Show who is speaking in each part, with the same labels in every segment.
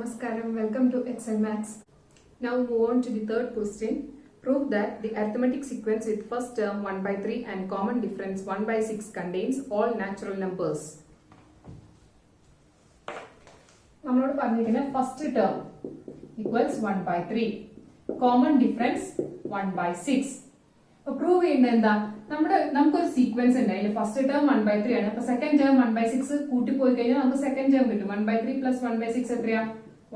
Speaker 1: Namaskaram, welcome to Excel Maths. Now move on to the third question. Prove that the arithmetic sequence with first term 1 by 3 and common difference 1 by 6 contains all natural numbers. നമ്മളോട് പറഞ്ഞിരിക്കുന്ന first term equals 1 by 3, common difference 1 by 6. അപ്പൊ prove ചെയ്യേണ്ടത് എന്താ? നമുക്കൊരു sequence ഉണ്ട്, അതിൽ first term 1 by 3 ആണ്. അപ്പൊ സെക്കൻഡ് ടേം 1 by 6 കൂട്ടി പോയി കഴിഞ്ഞാൽ നമുക്ക് സെക്കൻഡ് ടേം കിട്ടും. 1 by 3 പ്ലസ് 1 by 6 എത്രയാ?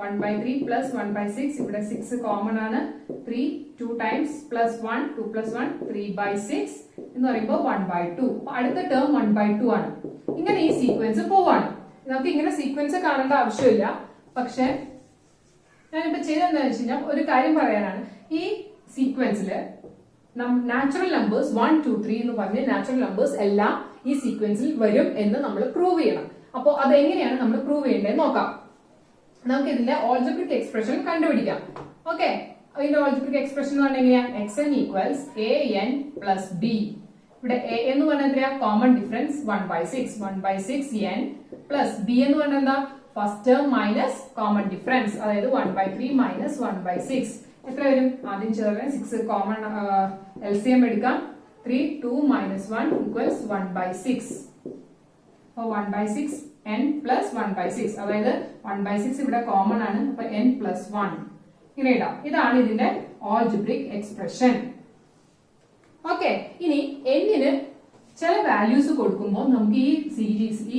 Speaker 1: 1 by 3 പ്ലസ് 1 by 6. ഇവിടെ 6 കോമൺ ആണ്. 3 2 ടൈംസ് പ്ലസ് 1 2 പ്ലസ് 1 3 by 6 എന്ന് പറയുമ്പോൾ 1 by 2. അപ്പൊ അടുത്ത ടേം 1 by 2 ആണ്. ഇങ്ങനെ ഈ സീക്വൻസ് പോവാണ്. നമുക്ക് ഇങ്ങനെ സീക്വൻസ് കാണേണ്ട ആവശ്യമില്ല. പക്ഷെ ഞാനിപ്പോ ചെയ്തെന്താണെന്ന് വെച്ച് കഴിഞ്ഞാൽ ഒരു കാര്യം പറയാനാണ്. ഈ സീക്വൻസില് നാച്ചുറൽ നമ്പേഴ്സ് 1 2 3 എന്ന് പറഞ്ഞ നാച്ചുറൽ നമ്പേഴ്സ് എല്ലാം ഈ സീക്വൻസിൽ വരും എന്ന് നമ്മൾ പ്രൂവ് ചെയ്യണം. അപ്പോൾ അത് എങ്ങനെയാണ് നമ്മൾ പ്രൂവ് ചെയ്യേണ്ടത് നോക്കാം. നമുക്ക് ഇതിന്റെ ഓൾജിബ്രിക് എക്സ്പ്രഷൻ കണ്ടുപിടിക്കാം. ഓക്കെ, ഇതിന്റെ ഓൾജിബ്രിക് എക്സ്പ്രഷൻ എന്ന് പറഞ്ഞാൽ എങ്ങനെയാ? xn equals an plus b. ഇവിടെ a എന്ന് പറഞ്ഞാൽ എത്രയാ? Common difference 1 by 6. 1 by 6 n plus b എന്ന് പറഞ്ഞാൽ എന്താ? First term minus common difference, അതായത് 1 by 3 മൈനസ് 1 by 6. എത്ര വരും? ആദ്യം ചേർന്ന് 6 കോമൺ LCM എടുക്കാം. 3 2 മൈനസ് 1 ഈക്വൽസ് 1 by 6. അപ്പോൾ 1 by 6 n പ്ലസ് 1 by 6, അതായത് 1 by 6 ഇവിടെ കോമൺ ആണ്. അപ്പൊ n പ്ലസ് 1 ഇങ്ങനെ ഇടാം. ഇതാണ് ഇതിന്റെ ഓൾജിബ്രിക് എക്സ്പ്രഷൻ. ഓക്കെ, ഇനി n-ന് ചില വാല്യൂസ് കൊടുക്കുമ്പോൾ നമുക്ക്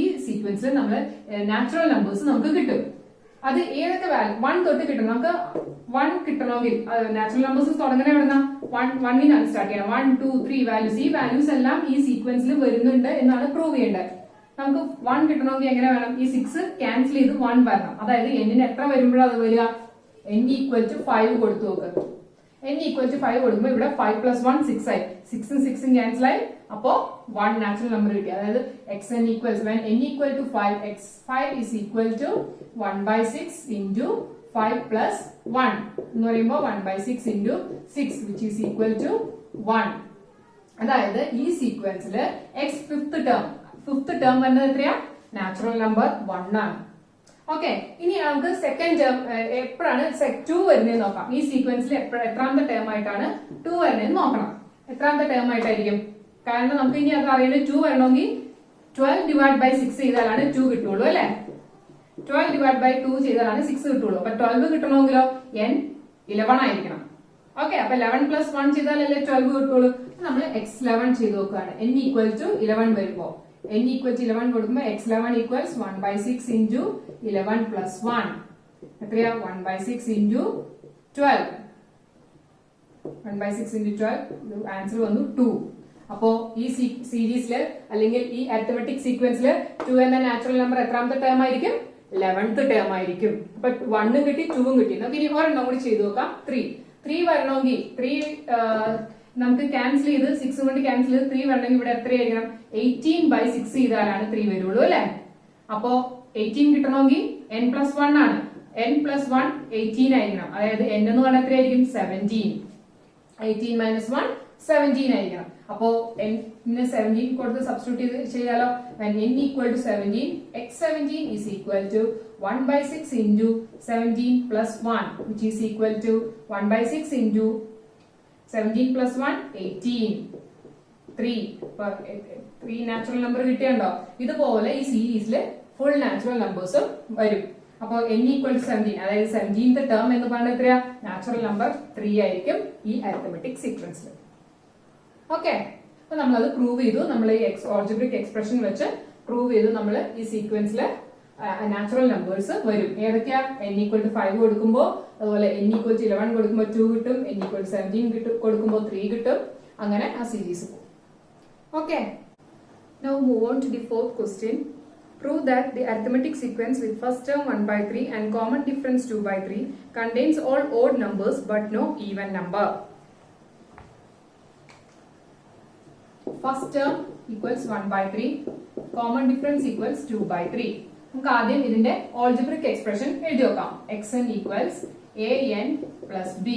Speaker 1: ഈ സീക്വൻസിൽ നമ്മൾ നാച്ചുറൽ നമ്പേഴ്സ് നമുക്ക് കിട്ടും. അത് ഏതൊക്കെ വാല്യൂ? 1 തൊട്ട് കിട്ടണം. നമുക്ക് 1 കിട്ടണമെങ്കിൽ നാച്ചുറൽ നമ്പേഴ്സ് തുടങ്ങണ എവിടുന്ന? 1 സ്റ്റാർട്ട് ചെയ്യണം. 1 2 3 വാല്യൂസ്, ഈ വാല്യൂസ് എല്ലാം ഈ സീക്വൻസിൽ വരുന്നുണ്ട് എന്നാണ് പ്രൂവ് ചെയ്യേണ്ടത്. നമുക്ക് 1 കിട്ടണമെങ്കിൽ എങ്ങനെ വേണം? ഈ 6 ക്യാൻസൽ ചെയ്ത് 1 വരണം. അതായത് n-ന് എത്ര വരുമ്പോഴാണ് അത് വരിക? n ഈക്വൽ ടു 5 കൊടുത്തു നോക്ക്. n ഈക്വൽ ടു 5 കൊടുക്കുമ്പോൾ ഇവിടെ 5 പ്ലസ് 1 6 ആയി. 6 ഉം 6 ഉം ക്യാൻസൽ ആയി. അപ്പോ 1 നാച്ചുറൽ നമ്പർ കിട്ടി. അതായത് xn equals when n equal to 5 x5 is equal to 1 by 6 into 5 plus 1 എന്ന് പറയുമ്പോൾ 1 by 6 into 6 which is equal to 1. അതായത് ഈ സീക്വൻസില് x ഫിഫ്ത് ടേം വരുന്നത് എത്രയാ? നാച്ചുറൽ നമ്പർ 1 ആണ്. ഓക്കെ, ഇനി നമുക്ക് സെക്കൻഡ് ടേം എപ്പോഴാണ് 2 വരുന്നത് നോക്കാം. ഈ സീക്വൻസിൽ എത്രാമത്തെ ടേം ആയിട്ടാണ് 2 വരുന്നത് നോക്കണം. എത്രാമത്തെ ടേം ആയിട്ടായിരിക്കും? കാരണം നമുക്ക് ഇനി അത് അറിയേണ്ടത് 2 വരണമെങ്കിൽ 12 ഡിവൈഡ് ബൈ 6 ചെയ്താലാണ് 2 കിട്ടുള്ളൂ അല്ലെ? 12 ഡിവൈഡ് ബൈ 2 ചെയ്താലാണ് 6 കിട്ടുള്ളൂ. അപ്പൊ 12 കിട്ടണമെങ്കിലോ n 11 ആയിരിക്കണം. ഓക്കെ, അപ്പൊ 11 പ്ലസ് 1 ചെയ്താലല്ലേ 12 കിട്ടുള്ളൂ. നമ്മൾ x11 ചെയ്ത് നോക്കുകയാണ്. n ഈക്വൽ ടു 11 വരുമ്പോ n ഈക്വൽ ടു 11 കൊടുക്കുമ്പോൾ x11 equals 1 by 6 into 11 plus 1 എത്രയാ? 1 by 6 into 12. 1 by 6 into 12 answer വന്നു 2. അപ്പോ ഈ സീരീസില് അല്ലെങ്കിൽ ഈ അരിത്മെറ്റിക് സീക്വൻസില് 2 എന്ന നാച്ചുറൽ നമ്പർ എത്രാമത്തെ ടേം ആയിരിക്കും? 11th ടേം ആയിരിക്കും. അപ്പൊ 1 കിട്ടി 2 കിട്ടി. നമുക്ക് ഇനി ഒരെണ്ണം കൂടി ചെയ്തു നോക്കാം. 3 വരണമെങ്കിൽ 3 നമുക്ക് ക്യാൻസൽ ചെയ്ത് 6 കൊണ്ട് ക്യാൻസൽ ചെയ്ത് 3 വരണമെങ്കിൽ ഇവിടെ എത്രയായിരിക്കണം? 18 by 6 ചെയ്താലാണ് 3 വരുള്ളൂ അല്ലെ? അപ്പോ 18 കിട്ടണമെങ്കിൽ n പ്ലസ് 1 ആണ്. n പ്ലസ് 1 18 ആയിരിക്കണം. അതായത് n എന്ന് പറഞ്ഞാൽ എത്രയായിരിക്കും? 17. 18 മൈനസ് 1 17 ആയിരിക്കണം. അപ്പോ n-ന് 17 കൊടുത്ത് സബ്സ്റ്റിറ്റ്യൂട്ട് ചെയ്യാലോ. when n equal to 17 x17 is equal to 1 by 6 into 17 plus 1 which is equal to 1 by 6 into 17 plus 1 18. 3 natural number കിട്ടിയുണ്ടോ? ഇതുപോലെ ഈ സീരീസില് ഫുൾ നാച്ചുറൽ നമ്പേഴ്സും വരും. അപ്പോ n ഈക്വൽ ടു 17, അതായത് 17th ടേം എന്ന് പറയുന്നത് എത്രയാ? നാച്ചുറൽ നമ്പർ 3 ആയിരിക്കും ഈ അരിത്മെറ്റിക് സീക്വൻസിൽ. ഓക്കെ, അപ്പൊ നമ്മളത് പ്രൂവ് ചെയ്തു. നമ്മൾ ഈ ഓൾജിബ്രിക് എക്സ്പ്രഷൻ വെച്ച് പ്രൂവ് ചെയ്തു. നമ്മൾ ഈ സീക്വൻസിലെ നാച്ചുറൽ നമ്പേഴ്സ് വരും. ഏതൊക്കെയാ? n ഈക്വൽ ടു 5 കൊടുക്കുമ്പോൾ, അതുപോലെ n ഈക്വൽ ടു 11 കൊടുക്കുമ്പോൾ 2 കിട്ടും. n ഈക്വൽ ടു 17 കൊടുക്കുമ്പോൾ 3 കിട്ടും. അങ്ങനെ ആ സീരീസ് പോകും. Okay, now move on to the fourth question. Prove that the arithmetic sequence with first term 1 by 3 and common difference 2 by 3 contains all odd numbers but no even number. First term equals 1 by 3, common difference equals 2 by 3. നമുക്ക് ആദ്യം ഇതിന്റെ algebraic expression എഴുതി നോക്കാം. xn equals an plus b.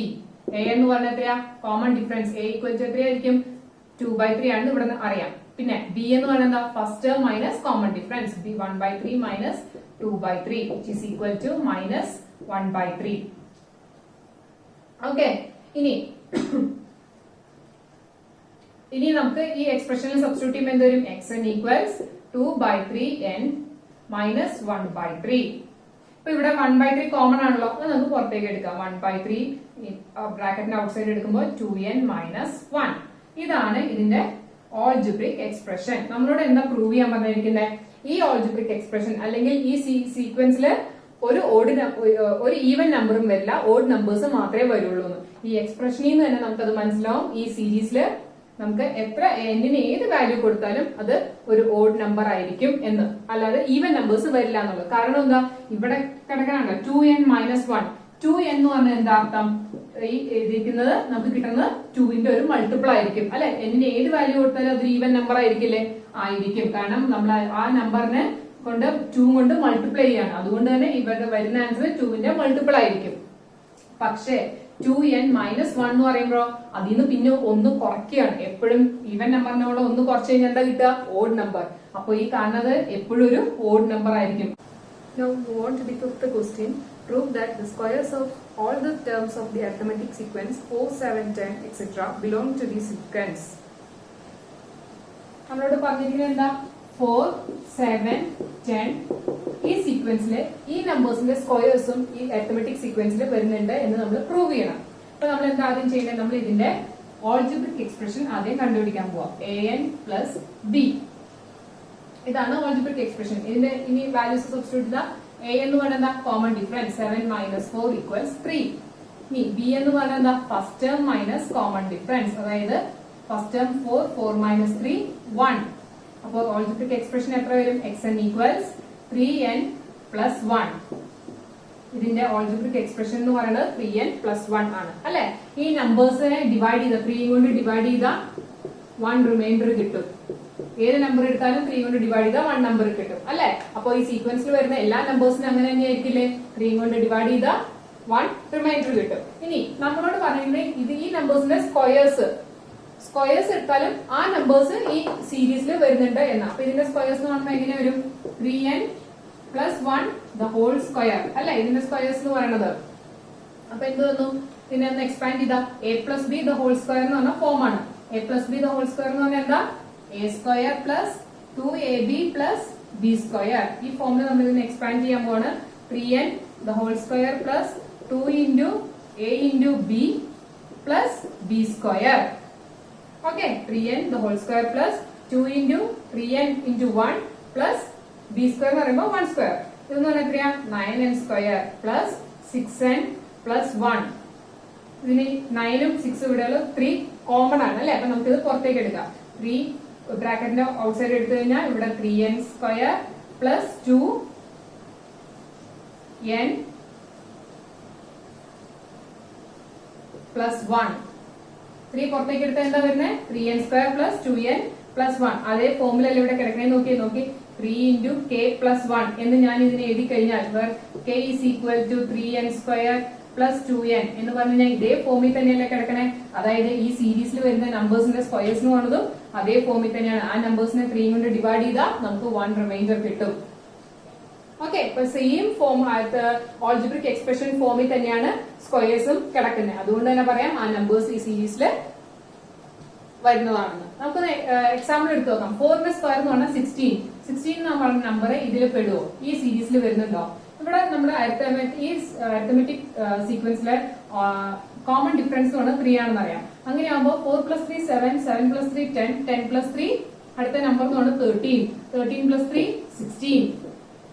Speaker 1: a എന്ന് പറഞ്ഞാൽ എത്രയാ? Common difference. a equal to എത്രയായിരിക്കും? 2 by 3 ആണെന്ന് ഇവിടെ അറിയാം. പിന്നെ b എന്ന് പറഞ്ഞാൽ എന്താ? First term minus common difference. b 1 by 3 minus 2 by 3 which is equal to minus 1/3. Okay, ഇനി നമുക്ക് ഈ എക്സ്പ്രഷനിൽ സബ്സ്റ്റിറ്റ്യൂട്ട് ചെയ്യുമ്പോൾ എന്ത് വരും? xn equals 2/3n minus 1/3. ഇപ്പൊ ഇവിടെ 1/3 കോമൺ ആണല്ലോ, അത് നമുക്ക് പുറത്തേക്ക് എടുക്കാം. 1/3 ബ്രാക്കറ്റിന്റെ ഔട്ട് സൈഡ് എടുക്കുമ്പോൾ 2n മൈനസ് 1. ഇതാണ് ഇതിന്റെ ഓൾജിബ്രിക് എക്സ്പ്രഷൻ. നമ്മളോട് എന്താ പ്രൂവ് ചെയ്യാൻ പറഞ്ഞിരിക്കുന്നത്? ഈ ഓൾജിബ്രിക് എക്സ്പ്രഷൻ അല്ലെങ്കിൽ ഈ സീക്വൻസിൽ ഒരു ഈവൻ നമ്പറും വരില്ല, ഓഡ് നമ്പേഴ്സ് മാത്രമേ വരുള്ളൂ. ഈ എക്സ്പ്രഷനിൽ നിന്ന് തന്നെ നമുക്കത് മനസ്സിലാവും. ഈ സീരീസില് നമുക്ക് എത്ര എന്നിന് ഏത് വാല്യൂ കൊടുത്താലും അത് ഒരു ഓഡ് നമ്പർ ആയിരിക്കും എന്ന്, അല്ലാതെ ഈവൻ നമ്പേഴ്സ് വരില്ല എന്നുള്ളത്. കാരണം എന്താ, ഇവിടെ കിടക്കാനുണ്ടോ 2n മൈനസ് 1. 2n എന്ന് പറഞ്ഞാൽ എന്താ അർത്ഥം? ഈ എഴുതിയിരിക്കുന്നത് നമുക്ക് കിട്ടുന്നത് 2ന്റെ ഒരു മൾട്ടിപ്പിൾ ആയിരിക്കും അല്ലെ. എന്നിന് ഏത് വാല്യൂ കൊടുത്താലും അതൊരു ഈവൻ നമ്പർ ആയിരിക്കില്ലേ? ആയിരിക്കും. കാരണം നമ്മൾ ആ നമ്പറിനെ കൊണ്ട് 2 കൊണ്ട് മൾട്ടിപ്ലൈ ചെയ്യാണ്. അതുകൊണ്ട് തന്നെ ഇവിടെ വരുന്ന ആൻസർ 2ന്റെ മൾട്ടിപ്പിൾ ആയിരിക്കും. പക്ഷേ 2n മൈനസ് 1 എന്ന് പറയുമ്പോൾ അതിന്ന് പിന്നെ ഒന്ന് കുറയ്ക്കുകയാണ്. എപ്പോഴും ഈവൻ നമ്പറിനോട് ഒന്ന് കുറച്ച് കഴിഞ്ഞാൽ എന്താ കിട്ടുക? Odd number. അപ്പൊ ഈ കാണുന്നത് എപ്പോഴും ഒരു ഓഡ് നമ്പർ ആയിരിക്കും. Now move on to the fifth question. Prove that the squares of all the terms of the arithmetic sequence 4, 7, 10, etc. belong to the sequence. നമ്മളോട് പറഞ്ഞിരിക്കുന്നത് എന്താ? 4, 7, 10 ഈ സീക്വൻസിലെ ഈ നമ്പേഴ്സിന്റെ സ്ക്വയേഴ്സും ഈ അരിത്തമെറ്റിക് സീക്വൻസിൽ വരുന്നുണ്ട് എന്ന് നമ്മൾ പ്രൂവ് ചെയ്യണം. അപ്പൊ നമ്മൾ എന്താ ആദ്യം ചെയ്യേണ്ടത്? നമ്മൾ ഇതിന്റെ ഓൾജിബ്രിക് എക്സ്പ്രഷൻ ആദ്യം കണ്ടുപിടിക്കാൻ പോവാം. an plus b. ഇതാണ് ഓൾജിബ്രിക് എക്സ്പ്രഷൻ. ഇതിന്റെ ഇനി വാല്യൂസ് സബ്സ്റ്റിറ്റ്യൂട്ട് ചെയ്താൽ a എന്ന് പറയുന്നത് എന്താ? Common difference 7 minus 4 equals 3. ഇനി b എന്ന് പറയുന്നത് എന്താ? First term minus common difference, അതായത് ഫസ്റ്റ് ടേം 4, 4 മൈനസ് 3 1. അപ്പോൾ ഓൾജിബ്രിക് എക്സ്പ്രഷൻ എത്ര വരും? xn equals 3n plus 1. ഇതിന്റെ ഓൾജിബ്രിക് എക്സ്പ്രഷൻ എന്ന് പറയുന്നത് 3n പ്ലസ് 1 ആണ് അല്ലെ. ഈ നമ്പേഴ്സിനെ ഡിവൈഡ് ചെയ്ത 3 കൊണ്ട് ഡിവൈഡ് ചെയ്ത 1 റിമൈൻഡർ കിട്ടും. ഏത് നമ്പർ എടുത്താലും 3 കൊണ്ട് ഡിവൈഡ് ചെയ്താൽ 1 നമ്പർ കിട്ടും അല്ലെ. അപ്പൊ ഈ സീക്വൻസിൽ വരുന്ന എല്ലാ നമ്പേഴ്സിനും അങ്ങനെ തന്നെയായിരിക്കില്ലേ? 3 കൊണ്ട് ഡിവൈഡ് ചെയ്ത 1 റിമൈൻഡർ കിട്ടും. ഇനി നമ്മളോട് പറഞ്ഞിട്ടുണ്ടെങ്കിൽ ഇത് ഈ നമ്പേഴ്സിന്റെ സ്ക്വയേഴ്സ് എടുത്താലും ആ നമ്പേഴ്സ് ഈ സീരീസിൽ വരുന്നുണ്ട് എന്നാ. അപ്പൊ ഇതിന്റെ സ്ക്വയേഴ്സ് എന്ന് പറയുമ്പോൾ എങ്ങനെ വരും? 3n plus 1 the whole square അല്ലെ ഇതിന്റെ സ്ക്വയേഴ്സ് എന്ന് പറയുന്നത്. അപ്പൊ എന്ത് വന്നു? ഇതിനെ ഒന്ന് എക്സ്പാൻഡ് ചെയ്താ a plus B the whole square എന്ന് പറഞ്ഞ ഫോം ആണ്. a plus B the whole square എന്ന് പറഞ്ഞാൽ എന്താ? a square plus 2ab plus b square. ഈ ഫോമിൽ നമ്മൾ ഇതിനെ എക്സ്പാൻഡ് ചെയ്യാൻ പോവാണ്. 3n the whole square plus 2 into a into b plus b square. Okay, 3n the whole square plus 2 into 3n into 1 plus b square എന്ന് പറയുമ്പോൾ 1 square. ഇതെന്ന് പറഞ്ഞാൽ എത്രയാ? 9n square plus 6n plus 1. ഇതിന് 9ഉം 6 ഇവിടെയുള്ള 3 common ആണ് അല്ലെ. അപ്പൊ നമുക്കിത് പുറത്തേക്ക് എടുക്കാം. 3 ബ്രാക്കറ്റിന്റെ ഔട്ട് സൈഡ് എടുത്തു കഴിഞ്ഞാൽ ഇവിടെ 3n square plus 2n plus 1. 3 പുറത്തേക്ക് എടുത്താൽ എന്താ വരുന്നത്? 3n square plus 2n plus 1. അതേ ഫോമുലല്ല ഇവിടെ കിടക്കണേ. നോക്കി 3 ഇൻറ്റു k പ്ലസ് 1 എന്ന് ഞാൻ ഇതിനെ എഴുതി കഴിഞ്ഞാൽ k is equal to 3n square plus 2n എന്ന് പറഞ്ഞു കഴിഞ്ഞാൽ ഇതേ ഫോമിൽ തന്നെയല്ലേ കിടക്കണേ. അതായത് ഈ സീരീസിൽ വരുന്ന നമ്പേഴ്സിന്റെ സ്ക്വയേഴ്സ് എന്ന് പറയുന്നതും അതേ ഫോമിൽ തന്നെയാണ്. ആ നമ്പേഴ്സിനെ 3 കൊണ്ട് ഡിവൈഡ് ചെയ്താൽ നമുക്ക് 1 റിമൈൻഡർ കിട്ടും. ഓക്കെ, ഇപ്പൊ സെയിം ഫോം ഓൾജിബ്രിക് എക്സ്പ്രഷൻ ഫോമിൽ തന്നെയാണ് സ്ക്വയേഴ്സും കിടക്കുന്നത്. അതുകൊണ്ട് തന്നെ പറയാം ആ നമ്പേഴ്സ് ഈ സീരീസിൽ വരുന്നതാണെന്ന്. നമുക്ക് എക്സാമ്പിൾ എടുത്ത് നോക്കാം. 4ന്റെ സ്ക്വയർ എന്ന് പറഞ്ഞാൽ 16 എന്ന് പറഞ്ഞ നമ്പർ ഇതിൽ പെടുവോ? ഈ സീരീസിൽ വരുന്നുണ്ടോ? ഇവിടെ നമ്മുടെ അരിത്തമെറ്റിക് സീക്വൻസിലെ കോമൺ ഡിഫറൻസ് എന്ന് പറഞ്ഞാൽ 3 ആണെന്ന് അറിയാം. അങ്ങനെയാകുമ്പോൾ 4 പ്ലസ് 3 7, 7 പ്ലസ് 3 10, 10 പ്ലസ് 3 അടുത്ത നമ്പർ എന്ന് പറഞ്ഞാൽ 13, 13 പ്ലസ് 3 16.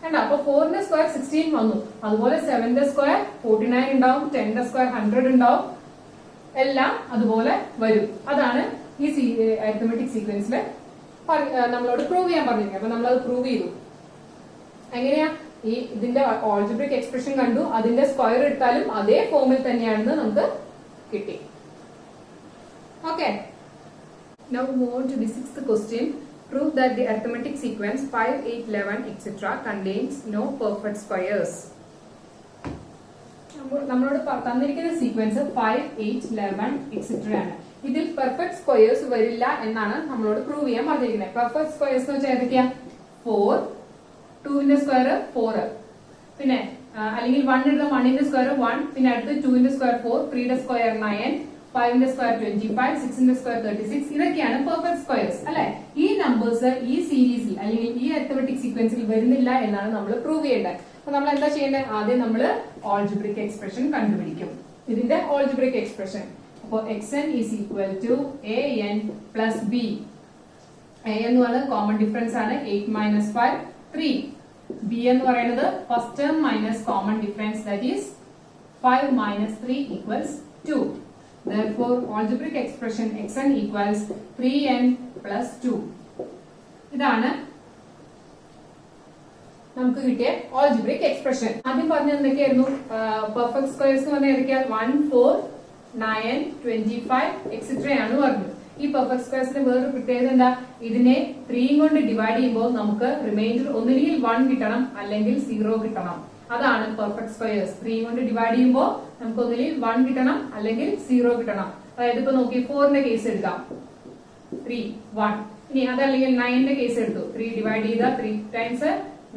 Speaker 1: കണ്ടോ? അപ്പൊ 4ന്റെ സ്ക്വയർ 16 വന്നു. അതുപോലെ 7ന്റെ സ്ക്വയർ 49 ഉണ്ടാവും, 10ന്റെ സ്ക്വയർ 100 ഉണ്ടാവും. എല്ലാം അതുപോലെ വരും. അതാണ് ഈ അരിത്തമെറ്റിക് സീക്വൻസിൽ നമ്മളോട് പ്രൂവ് ചെയ്യാൻ പറഞ്ഞിരിക്കുന്നത്. അപ്പൊ നമ്മളത് പ്രൂവ് ചെയ്തു. എങ്ങനെയാ? ഈ ഇതിന്റെ ഓൾജിബ്രിക് എക്സ്പ്രഷൻ കണ്ടു, അതിന്റെ സ്ക്വയർ എടുത്താലും അതേ ഫോമിൽ തന്നെയാണെന്ന് നമുക്ക് കിട്ടി. Okay, now move on to the sixth question. Prove that the arithmetic sequence 5, 8, 11, etc. contains no perfect squares. നമ്മളോട് തന്നിരിക്കുന്ന സീക്വൻസ് 5, 8, 11, etc. ആണ്. ഇതിൽ പെർഫെക്റ്റ് സ്ക്വയേഴ്സ് വരില്ല എന്നാണ് നമ്മളോട് പ്രൂവ് ചെയ്യാൻ പറഞ്ഞിരിക്കുന്നത്. പെർഫെക്റ്റ് സ്ക്വയേഴ്സ് എന്ന് വെച്ചാൽ ഏതൊക്കെയാ? 4, 2ന്റെ സ്ക്വയർ 4, പിന്നെ അല്ലെങ്കിൽ 1 എടുത്താൽ 1ന്റെ സ്ക്വയർ 1, പിന്നെ അടുത്ത് 2ന്റെ സ്ക്വയർ 4, 3യുടെ സ്ക്വയർ 9, 5ന്റെ സ്ക്വയർ 25, 6ന്റെ സ്ക്വയർ 36. ഇതൊക്കെയാണ് പെർഫെക്റ്റ് സ്ക്വയേഴ്സ് അല്ലെ. ഈ നമ്പേഴ്സ് ഈ സീരീസിൽ അല്ലെങ്കിൽ ഈ അരിത്മെറ്റിക് സീക്വൻസിൽ വരുന്നില്ല എന്നാണ് നമ്മൾ പ്രൂവ് ചെയ്യേണ്ടത്. അപ്പൊ നമ്മൾ എന്താ ചെയ്യേണ്ടത്? ആദ്യം നമ്മൾ ഓൾജിബ്രിക് എക്സ്പ്രഷൻ കണ്ടുപിടിക്കും. ഇതിന്റെ ഓൾജിബ്രിക് എക്സ്പ്രഷൻ അപ്പോൾ xn is equal to an plus b. a എന്ന് പറയുന്നത് കോമൺ ഡിഫറൻസ് ആണ്, 8 മൈനസ് 5 3. b എന്ന് പറയുന്നത് first term minus common difference, that is 5 minus 3 equals 2. therefore algebraic expression xn equals 3n plus 2. ഇതാണ് നമുക്ക് കിട്ടിയ ഓൾജിബ്രിക് എക്സ്പ്രഷൻ. ആദ്യം പറഞ്ഞത് എന്തൊക്കെയായിരുന്നു? പെർഫെക്റ്റ് സ്ക്വയേഴ്സ് എന്ന് പറഞ്ഞാൽ ഏതൊക്കെയാ? 1, 4, 9, 25 എക്സെട്ര ആണ് പറഞ്ഞത്. ഈ പെർഫെക്റ്റ് സ്ക്വയേഴ്സിന് വേറൊരു പ്രത്യേകത എന്താ? ഇതിനെ 3 കൊണ്ട് ഡിവൈഡ് ചെയ്യുമ്പോൾ നമുക്ക് റിമൈൻഡർ ഒന്നുകിൽ 1 കിട്ടണം അല്ലെങ്കിൽ 0 കിട്ടണം. അതാണ് പെർഫെക്റ്റ് സ്ക്വയേഴ്സ്. 3 കൊണ്ട് ഡിവൈഡ് ചെയ്യുമ്പോൾ നമുക്ക് ഒന്നുകിൽ 1 കിട്ടണം അല്ലെങ്കിൽ 0 കിട്ടണം. അതായത് ഇപ്പൊ നോക്കി 4ന്റെ കേസ് എടുക്കാം, 3 1. ഇനി അതല്ലെങ്കിൽ 9ന്റെ കേസ് എടുത്തു, 3 ഡിവൈഡ് ചെയ്ത 3 ടൈംസ്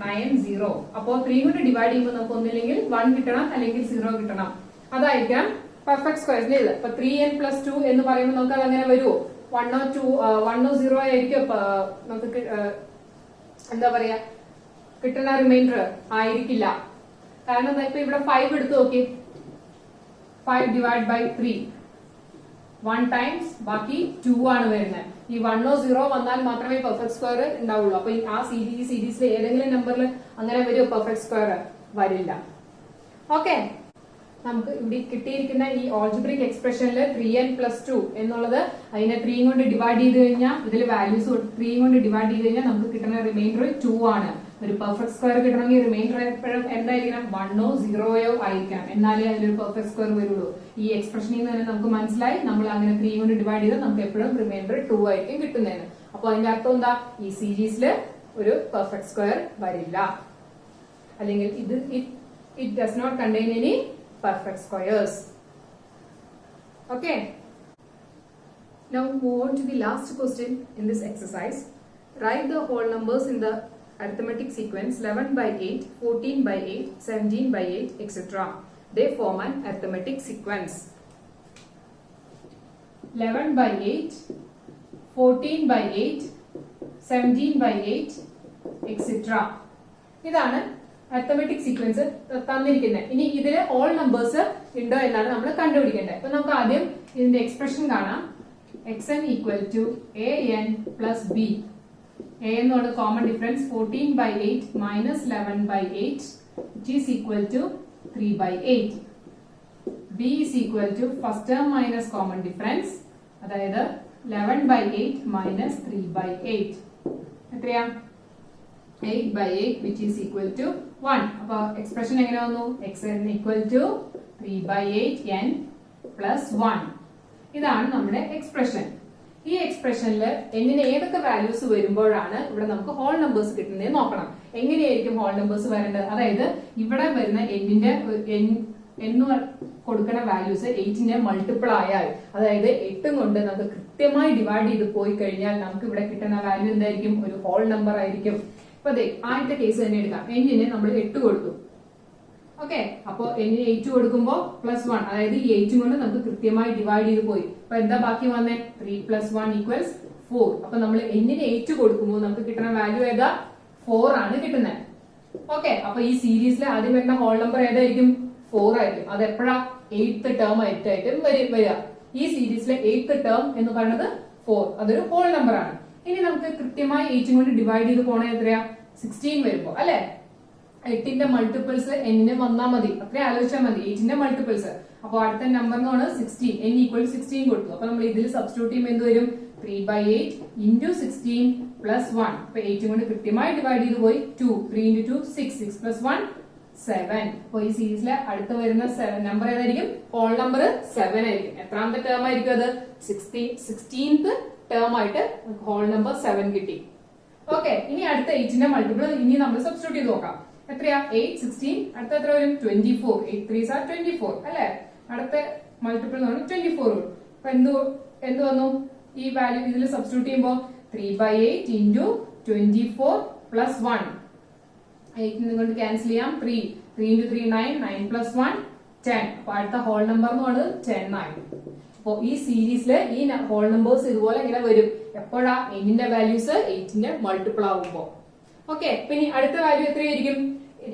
Speaker 1: 9 0. അപ്പോ 3 കൊണ്ട് ഡിവൈഡ് ചെയ്യുമ്പോൾ നമുക്ക് ഒന്നില്ലെങ്കിൽ 1 കിട്ടണം അല്ലെങ്കിൽ 0 കിട്ടണം. അതായിരിക്കാം പെർഫെക്റ്റ് സ്ക്വയറിന്റെ ഇത്. അപ്പൊ 3n plus 2 എന്ന് പറയുമ്പോൾ നമുക്ക് അത് അങ്ങനെ വരുമോ? 1 or 2 1 or 0 ആയിരിക്കും നമുക്ക് എന്താ പറയാ കിട്ടുന്ന റിമൈൻഡർ ആയിരിക്കില്ല. കാരണം എന്താ? ഇപ്പൊ ഇവിടെ 5 എടുത്ത് നോക്കി, 5 ഡിവൈഡ് ബൈ 3 1 ടൈംസ്, ബാക്കി 2 ആണ് വരുന്നത്. ഈ 1 or 0 വന്നാൽ മാത്രമേ പെർഫെക്റ്റ് സ്ക്വയർ ഉണ്ടാവുള്ളൂ. അപ്പൊ ആ സീരീസിലെ ഏതെങ്കിലും നമ്പറിൽ അങ്ങനെ വരുമോ? പെർഫെക്റ്റ് സ്ക്വയർ വരില്ല. ഓക്കെ, നമുക്ക് ഇവിടെ കിട്ടിയിരിക്കുന്ന ഈ ഓൾജിബ്രിക് എക്സ്പ്രഷനിൽ 3n plus 2 എന്നുള്ളത് അതിനെ 3 കൊണ്ട് ഡിവൈഡ് ചെയ്ത് കഴിഞ്ഞാൽ ഇതിൽ വാല്യൂസ് 3 കൊണ്ട് ഡിവൈഡ് ചെയ്ത് കഴിഞ്ഞാൽ നമുക്ക് കിട്ടുന്ന റിമൈൻഡർ 2 ആണ്. ഒരു പെർഫെക്റ്റ് സ്ക്വയർ കിട്ടണമെങ്കിൽ റിമൈൻഡർ എപ്പോഴും എന്തായിരിക്കണം? 1 or 0 ആയിരിക്കണം, എന്നാലേ അതിലൊരു പെർഫെക്റ്റ് സ്ക്വയർ വരുള്ളൂ. ഈ എക്സ്പ്രഷനിൽ നിന്ന് തന്നെ നമുക്ക് മനസ്സിലായി നമ്മൾ അങ്ങനെ 3 കൊണ്ട് ഡിവൈഡ് ചെയ്താൽ നമുക്ക് എപ്പോഴും റിമൈൻഡർ 2 ആയിരിക്കും കിട്ടുന്നതിന്. അപ്പൊ അതിന്റെ അർത്ഥം എന്താ? ഈ സീരീസിൽ ഒരു പെർഫെക്റ്റ് സ്ക്വയർ വരില്ല, അല്ലെങ്കിൽ it does not contain any perfect squares. Okay, now move on to the last question in this exercise. Write the whole numbers in the arithmetic sequence 11 by 8, 14 by 8, 17 by 8, etc. They form an arithmetic sequence. 11 by 8, 14 by 8, 17 by 8, etc. ഇതാണ് arithmetic sequence തന്നിരിക്കുന്നത്. ഇനി ഇതിലെ all numbers ഉണ്ടോ എന്നാണ് നമ്മൾ കണ്ടുപിടിക്കേണ്ടത്. അപ്പൊ നമുക്ക് ആദ്യം ഇതിന്റെ എക്സ്പ്രഷൻ കാണാം. xn equal to an plus b. a എന്നോട് common difference 14 by 8 minus 11 by 8 which is equal to 3 by 8. b is equal to first term minus common difference, അതായത് 11 by 8 മൈനസ് 3 by 8. എത്രയാ? 8 by 8 which is equal to 1. അപ്പൊ expression എങ്ങനെ വന്നു? xn equal to 3 by 8 n plus 1. ഇതാണ് നമ്മുടെ expression. ഈ എക്സ്പ്രഷനിൽ എന്നിന് ഏതൊക്കെ വാല്യൂസ് വരുമ്പോഴാണ് ഇവിടെ നമുക്ക് ഹോൾ നമ്പേഴ്സ് കിട്ടുന്നത് നോക്കണം. എങ്ങനെയായിരിക്കും ഹോൾ നമ്പേഴ്സ് വരേണ്ടത്? അതായത് ഇവിടെ വരുന്ന എന്നിന്റെ എന്ന് കൊടുക്കുന്ന വാല്യൂസ് 8ന്റെ മൾട്ടിപ്പിൾ ആയാൽ, അതായത് 8 കൊണ്ട് നമുക്ക് കൃത്യമായി ഡിവൈഡ് ചെയ്ത് പോയി കഴിഞ്ഞാൽ നമുക്ക് ഇവിടെ കിട്ടുന്ന വാല്യൂ എന്തായിരിക്കും? ഒരു ഹോൾ നമ്പർ ആയിരിക്കും. അപ്പൊ അതെ, ആദ്യത്തെ കേസ് തന്നെ എടുക്കാം. എന്നിന് നമ്മൾ 8 കൊടുത്തു. ഓക്കെ, അപ്പൊ എന്നിന് 8 കൊടുക്കുമ്പോ പ്ലസ് 1, അതായത് ഈ 8 കൊണ്ട് നമുക്ക് കൃത്യമായി ഡിവൈഡ് ചെയ്ത് പോയി. അപ്പൊ എന്താ ബാക്കി വന്നേ? 3 plus 1 equals 4. അപ്പൊ നമ്മൾ എന്നിന് 8 കൊടുക്കുമ്പോൾ നമുക്ക് കിട്ടുന്ന വാല്യൂ ഏതാ? 4 ആണ് കിട്ടുന്നത്. ഓക്കെ, അപ്പൊ ഈ സീരീസിലെ ആദ്യം വരുന്ന ഹോൾ നമ്പർ ഏതായിരിക്കും? 4 ആയിരിക്കും. അത് എപ്പോഴാ? 8th ടേം ആയിട്ടായിട്ടും വരിക. ഈ സീരീസിലെ 8th ടേം എന്ന് പറയുന്നത് 4, അതൊരു ഹോൾ നമ്പർ ആണ്. ഇനി നമുക്ക് കൃത്യമായി 8 കൊണ്ട് ഡിവൈഡ് ചെയ്ത് പോണേ എത്രയാ? 16 വരുമ്പോ അല്ലെ? 8ന്റെ മൾട്ടിപ്പിൾസ് എന്നിന് വന്നാൽ മതി, അത്രയും ആലോചിച്ചാൽ മതി. 8ന്റെ മൾട്ടിപ്പിൾസ്, അപ്പൊ അടുത്ത നമ്പർ എന്ന് പറയുന്നത് 16, n ഈക്വൽ 16 കൊടുത്തു. അപ്പൊ നമ്മൾ ഇതിൽ സബ്സ്റ്റിറ്റ്യൂട്ട് ചെയ്യുമ്പോൾ എന്ത് വരും? 3 by 8 into 16 plus 1. അപ്പൊ 8 കൊണ്ട് കൃത്യമായി ഡിവൈഡ് ചെയ്ത് പോയി. 2, 3 into 2 6, 6 plus 1 7. അപ്പൊ ഈ സീരീസിലെ അടുത്ത് വരുന്ന നമ്പർ ഏതായിരിക്കും? ഹോൾ നമ്പർ 7 ആയിരിക്കും. എത്രാമത്തെ ടേം ആയിരിക്കും അത്? 16th ടേം ആയിട്ട് ഹോൾ നമ്പർ 7 കിട്ടി. ഓക്കെ, ഇനി അടുത്ത 8ന്റെ മൾട്ടിപ്പിൾ ഇനി നമ്മൾ സബ്സ്റ്റിറ്റ്യൂട്ട് ചെയ്ത് നോക്കാം. എത്രയാ? 8, 16, അടുത്ത എത്ര വരും? 24. 8 3s are 24 അല്ലെ? അടുത്ത മൾട്ടിപ്പിൾ എന്ന് പറഞ്ഞാൽ 24 വരും. അപ്പൊ എന്ത് വന്നു? ഈ വാല്യൂ ഇതിൽ സബ്സ്റ്റിറ്റ്യൂട്ട് ചെയ്യുമ്പോൾ 3 by 8 into 24 plus 1. 8 കൊണ്ട് ക്യാൻസൽ ചെയ്യാം. 3 3 into 3 9, 9 plus 1 10. അപ്പൊ അടുത്ത ഹോൾ നമ്പർ എന്ന് പറയുന്നത് 10 ആയി. അപ്പൊ ഈ സീരീസിലെ ഈ ഹോൾ നമ്പേഴ്സ് ഇതുപോലെ ഇങ്ങനെ വരും. എപ്പോഴാ n-ന്റെ വാല്യൂസ് 8-ന്റെ മൾട്ടിപ്പിൾ ആവുമ്പോ. ഓക്കെ, പിന്നെ അടുത്ത വാല്യൂ എത്രയായിരിക്കും?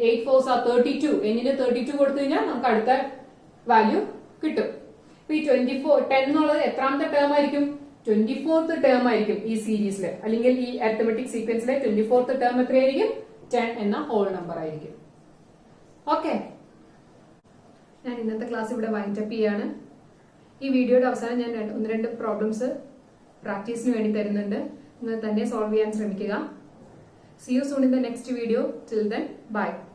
Speaker 1: 8 4s are 32. n-ന് 32 കൊടുത്തു കഴിഞ്ഞാൽ നമുക്ക് അടുത്ത വാല്യൂ കിട്ടും. അപ്പൊ ഈ 10 എന്നുള്ളത് എത്രാമത്തെ ടേം ആയിരിക്കും? 24th ടേം ആയിരിക്കും ഈ സീരീസിൽ, അല്ലെങ്കിൽ ഈ അരിത്തമെറ്റിക് സീക്വൻസിലെ 24th ടേം എത്രയായിരിക്കും? 10 എന്ന ഹോൾ നമ്പർ ആയിരിക്കും. ഓക്കെ, ഞാൻ ഇന്നത്തെ ക്ലാസ് ഇവിടെ വൈൻഡ് അപ്പ് ചെയ്യാണ്. ഈ വീഡിയോയുടെ അവസാനം ഞാൻ 1-2 പ്രോബ്ലംസ് പ്രാക്ടീസിന് വേണ്ടി തരുന്നുണ്ട്. നിങ്ങൾ തന്നെ സോൾവ് ചെയ്യാൻ ശ്രമിക്കുക. See you soon in the next video. Till then, bye.